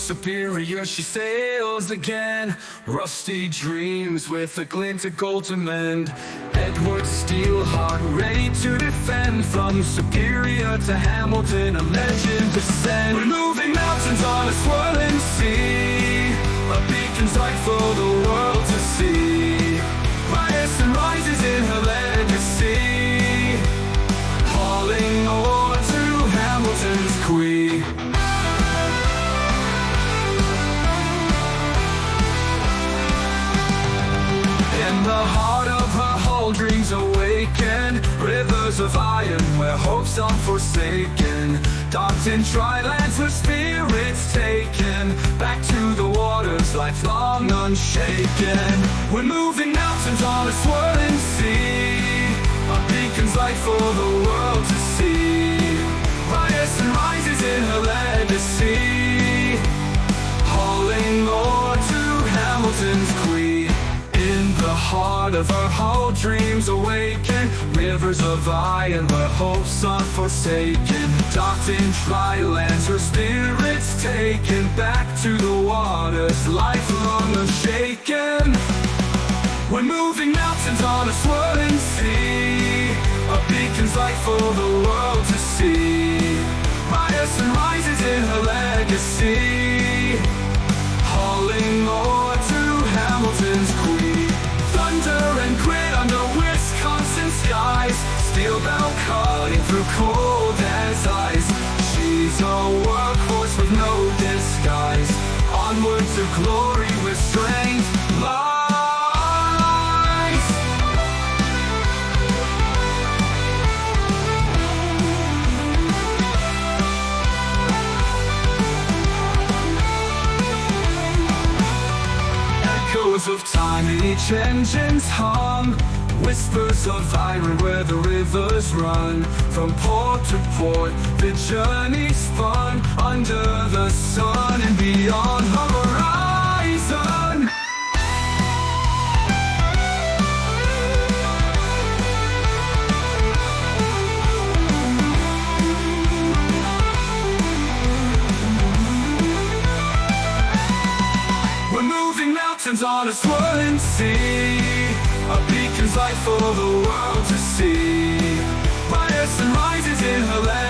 Superior she sails again, rusty dreams with a glint of gold to mend. Edward Steelheart ready to defend, from Superior to Hamilton a legend descend. We're moving mountains on a swirling sea, a beacon's light for the world to see. Ryerson rises in her legacy, hauling ore to Hamilton's quay. In the heart of her hull dreams awaken, rivers of iron where hope's unforsaken. Docked in dry lands where spirits taken, back to the waters lifelong unshaken. We're moving mountains on a swirling sea, a beacon's light for the world to see. Ryerson rises in her legacy, hauling ore to Hamilton's quay. In the heart of her hull dreams awaken, rivers of iron where hope's unforsaken. Docked in dry lands her spirits taken, back to the waters lifelong unshaken. We're moving mountains on a swirling sea, a beacon's light for the world to see. Ryerson rises in her legacy, hauling ore to Hamilton's quay. Thunder and grit under Wisconsin skies, steel bell cutting through cold as ice. She's a workhorse with no disguise, onward to glory with strength lies. Echoes of time in each engine's hum, whispers of iron where the rivers run. From port to port the journey spun, under the sun and beyond the horizon. We're moving mountains on a swirling sea, a beacon's light for the world to see. Ryerson rises in her land.